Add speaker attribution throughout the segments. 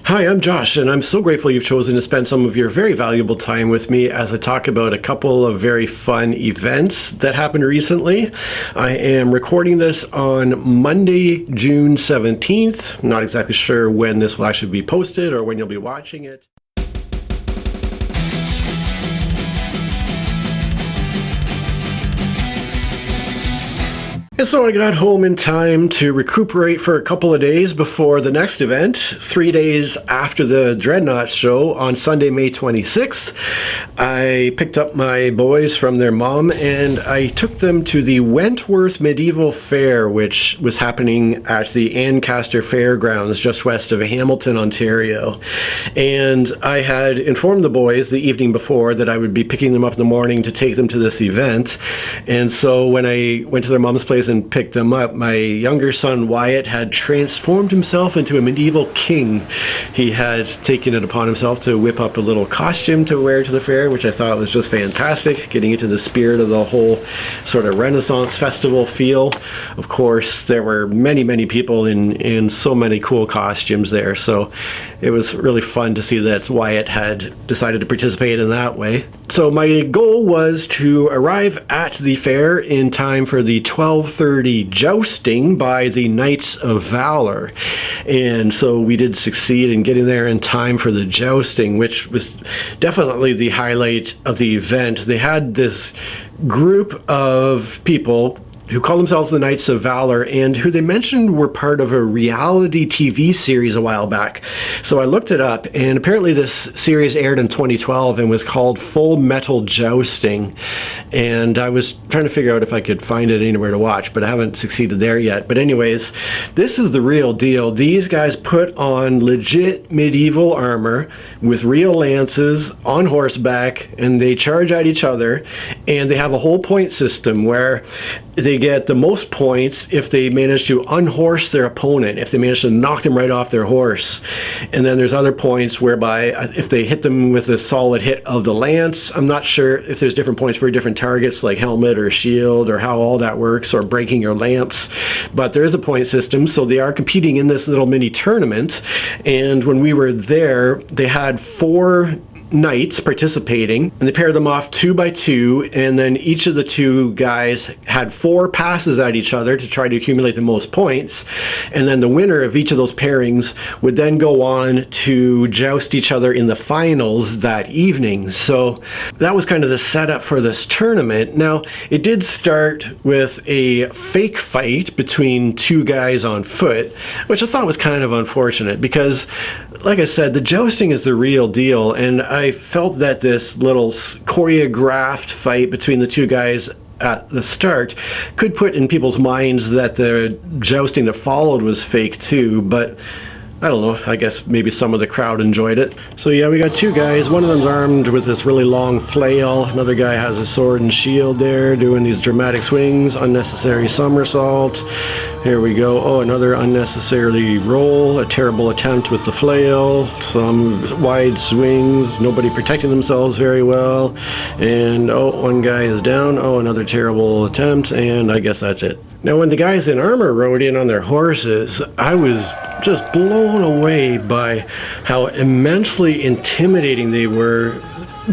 Speaker 1: Hi, I'm Josh, and I'm so grateful you've chosen to spend some of your very valuable time with me as I talk about a couple of very fun events that happened recently. I am recording this on Monday, June 17th. I'm not exactly sure when this will actually be posted or when you'll be watching it. And so I got home in time to recuperate for a couple of days before the next event, 3 days after the Dreadnought show on Sunday, May 26th. I picked up my boys from their mom and I took them to the Wentworth Medieval Faire, which was happening at the Ancaster Fairgrounds just west of Hamilton, Ontario. And I had informed the boys the evening before that I would be picking them up in the morning to take them to this event. And so when I went to their mom's place and picked them up, my younger son Wyatt had transformed himself into a medieval king. He had taken it upon himself to whip up a little costume to wear to the fair, which I thought was just fantastic, getting into the spirit of the whole sort of Renaissance festival feel. Of course, there were many people in so many cool costumes there, so it was really fun to see that Wyatt had decided to participate in that way. So my goal was to arrive at the fair in time for the 12:30 jousting by the Knights of Valour. And so we did succeed in getting there in time for the jousting, which was definitely the highlight of the event. They had this group of people who call themselves the Knights of Valour and who they mentioned were part of a reality TV series a while back. So I looked it up, and apparently this series aired in 2012 and was called Full Metal Jousting. And I was trying to figure out if I could find it anywhere to watch, but I haven't succeeded there yet. But anyways, this is the real deal. These guys put on legit medieval armor with real lances on horseback, and they charge at each other, and they have a whole point system where they get the most points if they manage to unhorse their opponent, if they manage to knock them right off their horse. And then there's other points whereby if they hit them with a solid hit of the lance. I'm not sure if there's different points for different targets like helmet or shield or how all that works, or breaking your lance, but there is a point system. So they are competing in this little mini tournament, and when we were there they had 4 knights participating, and they paired them off 2 by 2, and then each of the 2 guys had 4 passes at each other to try to accumulate the most points, and then the winner of each of those pairings would then go on to joust each other in the finals that evening. So that was kind of the setup for this tournament. Now, it did start with a fake fight between 2 guys on foot, which I thought was kind of unfortunate because, like I said, the jousting is the real deal, and I felt that this little choreographed fight between the 2 guys at the start could put in people's minds that the jousting that followed was fake too, but I don't know, I guess maybe some of the crowd enjoyed it. So yeah, we got 2 guys. One of them's armed with this really long flail. Another guy has a sword and shield there, doing these dramatic swings, unnecessary somersault. Here we go. Oh, another unnecessarily roll, a terrible attempt with the flail, some wide swings, nobody protecting themselves very well, and oh, one guy is down. Oh, another terrible attempt, and I guess that's it. Now, when the guys in armor rode in on their horses, I was just blown away by how immensely intimidating they were,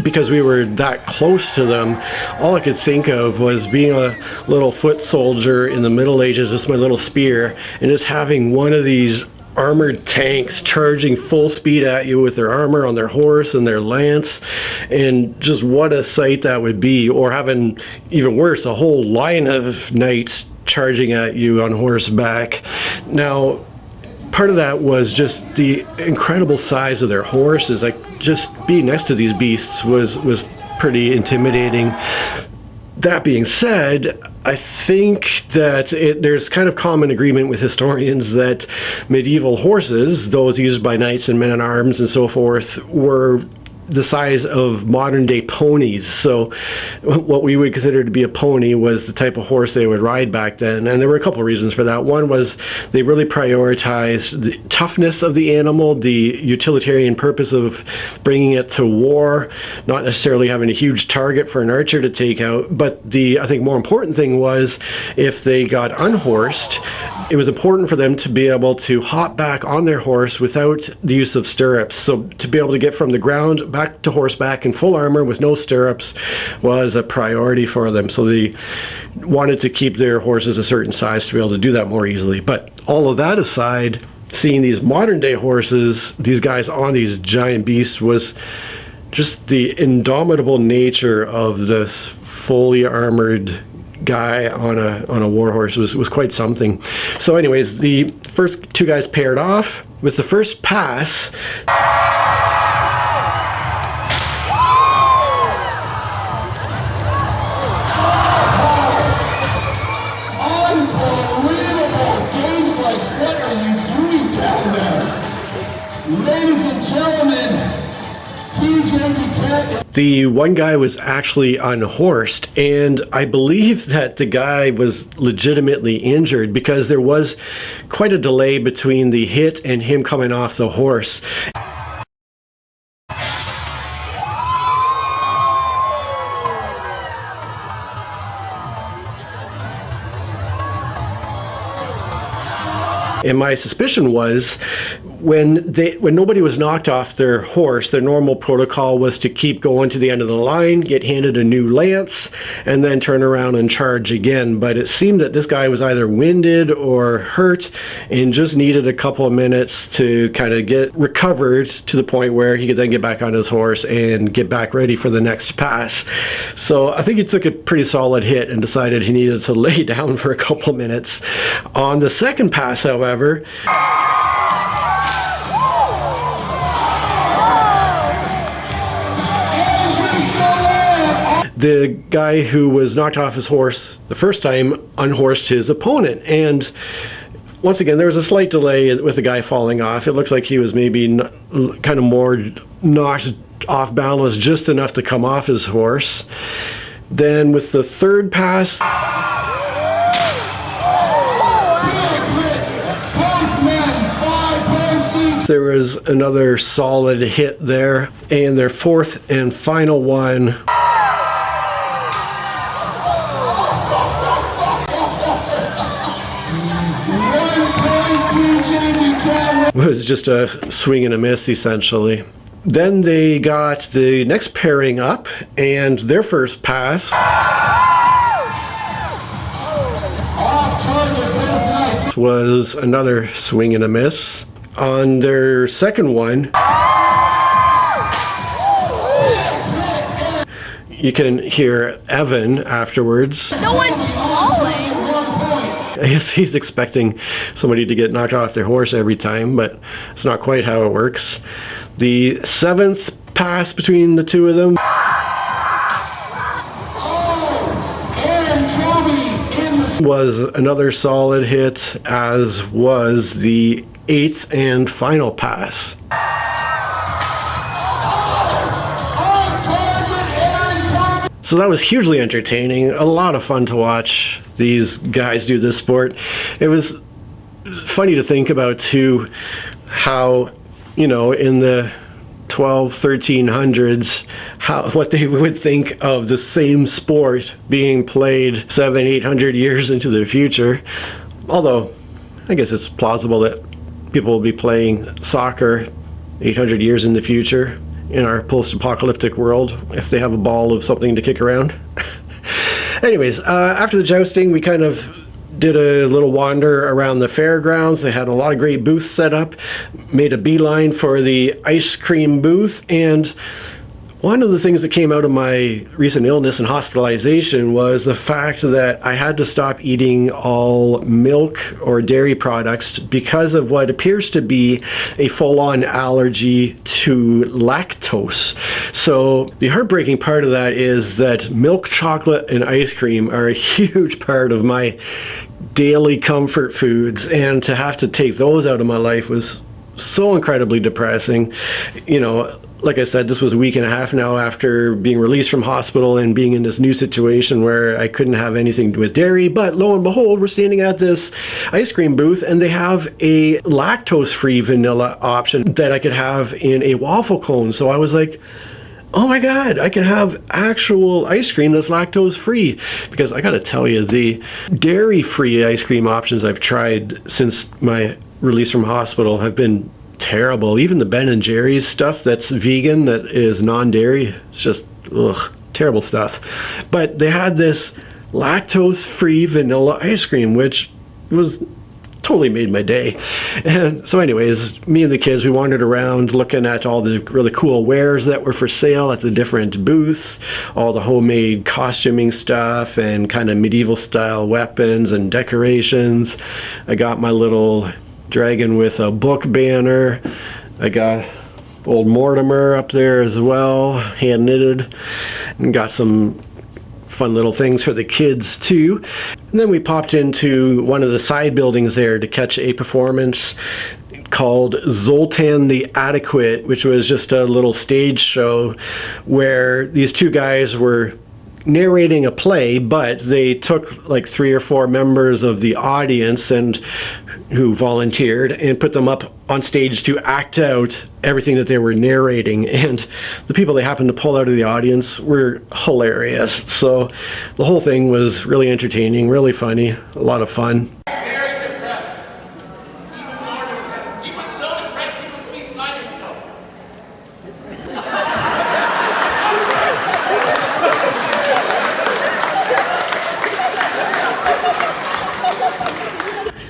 Speaker 1: because we were that close to them. All I could think of was being a little foot soldier in the Middle Ages, just my little spear, and just having one of these armored tanks charging full speed at you with their armor on their horse and their lance, and just what a sight that would be. Or having, even worse, a whole line of knights charging at you on horseback. Now, part of that was just the incredible size of their horses. Like, just being next to these beasts was pretty intimidating. That being said, I think that there's kind of common agreement with historians that medieval horses, those used by knights and men-at-arms and so forth, were the size of modern day ponies. So what we would consider to be a pony was the type of horse they would ride back then, and there were a couple reasons for that. One was they really prioritized the toughness of the animal, the utilitarian purpose of bringing it to war, not necessarily having a huge target for an archer to take out. But the, I think, more important thing was if they got unhorsed, it was important for them to be able to hop back on their horse without the use of stirrups. So to be able to get from the ground back to horseback in full armor with no stirrups was a priority for them. So they wanted to keep their horses a certain size to be able to do that more easily. But all of that aside, seeing these modern day horses, these guys on these giant beasts, was just the indomitable nature of this fully armored guy on a war horse was quite something. So anyways, the first two guys paired off. With the first pass, the one guy was actually unhorsed, and I believe that the guy was legitimately injured because there was quite a delay between the hit and him coming off the horse. And my suspicion was when nobody was knocked off their horse, their normal protocol was to keep going to the end of the line, get handed a new lance, and then turn around and charge again. But it seemed that this guy was either winded or hurt and just needed a couple of minutes to kind of get recovered to the point where he could then get back on his horse and get back ready for the next pass. So I think he took a pretty solid hit and decided he needed to lay down for a couple of minutes. On the second pass, however, the guy who was knocked off his horse the first time unhorsed his opponent, and once again there was a slight delay with the guy falling off. It looked like he was maybe kind of more knocked off balance just enough to come off his horse. Then with the third pass, there was another solid hit there, and their fourth and final one was just a swing and a miss, essentially. Then they got the next pairing up, and their first pass was another swing and a miss. On their second one, you can hear Evan afterwards.
Speaker 2: No one's falling!
Speaker 1: I guess he's expecting somebody to get knocked off their horse every time, but it's not quite how it works. The seventh pass between the two of them was another solid hit, as was the eighth and final pass. So that was hugely entertaining, a lot of fun to watch these guys do this sport. It was funny to think about too, how, you know, in the 1300s, what they would think of the same sport being played 700-800 years into the future. Although I guess it's plausible that people will be playing soccer 800 years in the future in our post-apocalyptic world if they have a ball of something to kick around. Anyways, after the jousting, we kind of did a little wander around the fairgrounds. They had a lot of great booths set up, made a beeline for the ice cream booth, and one of the things that came out of my recent illness and hospitalization was the fact that I had to stop eating all milk or dairy products because of what appears to be a full-on allergy to lactose. So the heartbreaking part of that is that milk, chocolate, and ice cream are a huge part of my daily comfort foods, and to have to take those out of my life was so incredibly depressing. You know, like I said, this was a week and a half now after being released from hospital and being in this new situation where I couldn't have anything with dairy, but lo and behold, we're standing at this ice cream booth and they have a lactose-free vanilla option that I could have in a waffle cone. So I was like, oh my god, I can have actual ice cream that's lactose free. Because I gotta tell you, the dairy free ice cream options I've tried since my release from hospital have been terrible. Even the Ben and Jerry's stuff that's vegan, that is non-dairy, it's just terrible stuff. But they had this lactose free vanilla ice cream, which was totally made my day. And so anyways, me and the kids, we wandered around looking at all the really cool wares that were for sale at the different booths, all the homemade costuming stuff and kind of medieval style weapons and decorations. I got my little dragon with a book banner. I got old Mortimer up there as well, hand knitted, and got some fun little things for the kids too. And then we popped into one of the side buildings there to catch a performance called Zoltan the Adequate, which was just a little stage show where these two guys were narrating a play, but they took like 3 or 4 members of the audience and who volunteered and put them up on stage to act out everything that they were narrating. And the people they happened to pull out of the audience were hilarious. So the whole thing was really entertaining, really funny, a lot of fun.
Speaker 2: Very depressed. Even more depressed. He was so depressed he was beside himself.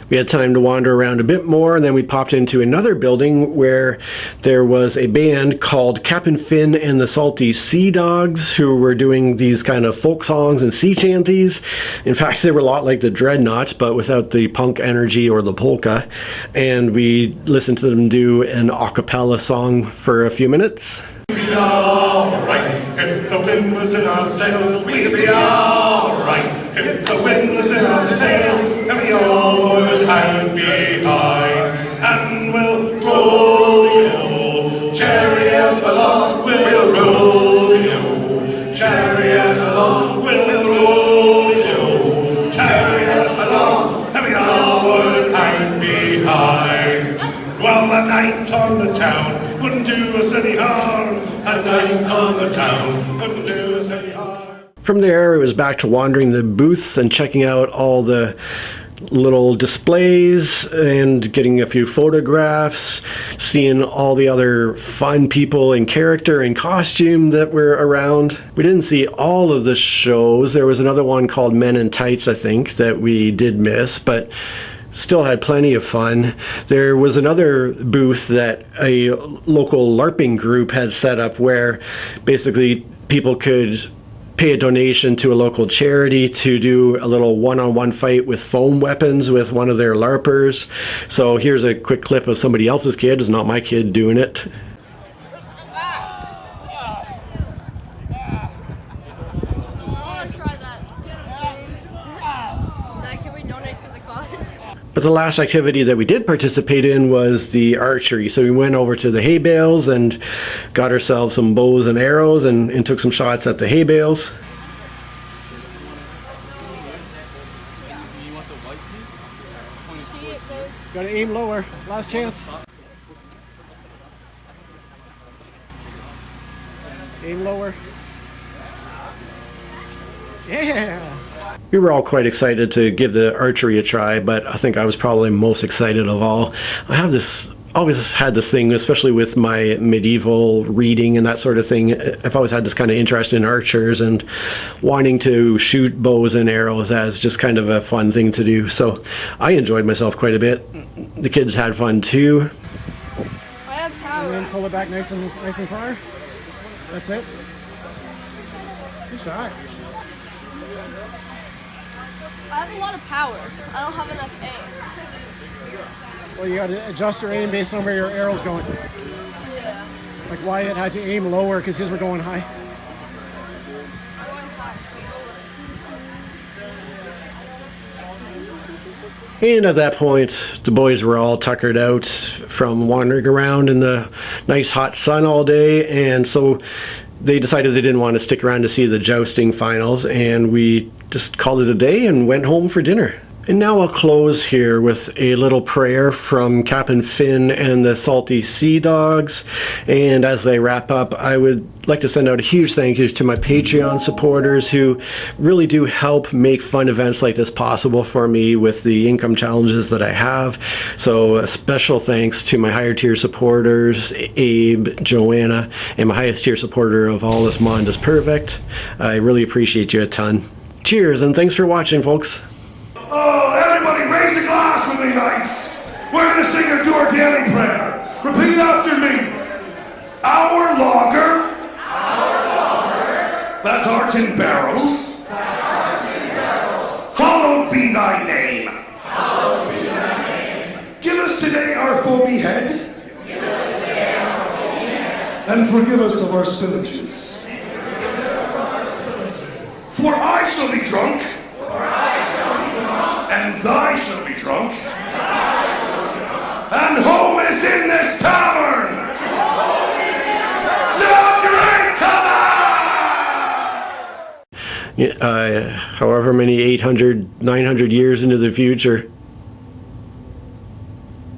Speaker 1: We had time to wander around a bit more, and then we popped into another building where there was a band called Cap'n Finn and the Salty Sea Dogs, who were doing these kind of folk songs and sea chanties. In fact, they were a lot like the Dreadnoughts, but without the punk energy or the polka. And we listened to them do an a cappella song for a few minutes.
Speaker 3: We'd be alright if the wind was in our sails. We'd be alright if the wind was in our sails. And we all would hang behind, and we'll roll the old chariot along. We'll roll the old chariot along. We'll roll the old chariot along, and we all would hang behind. Well, a night on the town wouldn't do us any harm. A night on the town wouldn't do us any harm.
Speaker 1: From there, it was back to wandering the booths and checking out all the little displays and getting a few photographs, seeing all the other fun people in character and costume that were around. We didn't see all of the shows. There was another one called Men in Tights, I think, that we did miss, but still had plenty of fun. There was another booth that a local LARPing group had set up where basically people could pay a donation to a local charity to do a little one-on-one fight with foam weapons with one of their LARPers. So here's a quick clip of somebody else's kid, it's not my kid doing it. But the last activity that we did participate in was the archery. So we went over to the hay bales and got ourselves some bows and arrows and took some shots at the hay bales. Gotta aim lower. Last chance. Aim lower. Yeah! We were all quite excited to give the archery a try, but I think I was probably most excited of all. Always had this thing, especially with my medieval reading and that sort of thing. I've always had this kind of interest in archers and wanting to shoot bows and arrows as just kind of a fun thing to do. So I enjoyed myself quite a bit. The kids had fun too.
Speaker 4: I have power.
Speaker 1: And then pull it back nice and far. That's it. Good shot.
Speaker 4: I have a lot of power. I don't have enough aim.
Speaker 1: Well, you got to adjust your aim based on where your arrow's going.
Speaker 4: Yeah.
Speaker 1: Like Wyatt had to aim lower because his were going high. And at that point, the boys were all tuckered out from wandering around in the nice hot sun all day, and so they decided they didn't want to stick around to see the jousting finals, and we just called it a day and went home for dinner. And now I'll close here with a little prayer from Captain Finn and the Salty Sea Dogs. And as I wrap up, I would like to send out a huge thank you to my Patreon supporters who really do help make fun events like this possible for me with the income challenges that I have. So a special thanks to my higher tier supporters, Abe, Joanna, and my highest tier supporter of all this Mond is Perfect. I really appreciate you a ton. Cheers, and thanks for watching, folks.
Speaker 3: Oh, everybody raise a glass with me, Knights. We're going to sing a do or daily prayer. Repeat after me. Our lager. That's art in barrels. Hallowed be thy name. Give us today our foamy head. And forgive us of our spillages. For I shall be drunk. And thy shall be drunk. And who is in this tavern? No drink allowed!
Speaker 1: However many 800, 900 years into the future.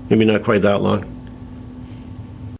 Speaker 1: Maybe not quite that long.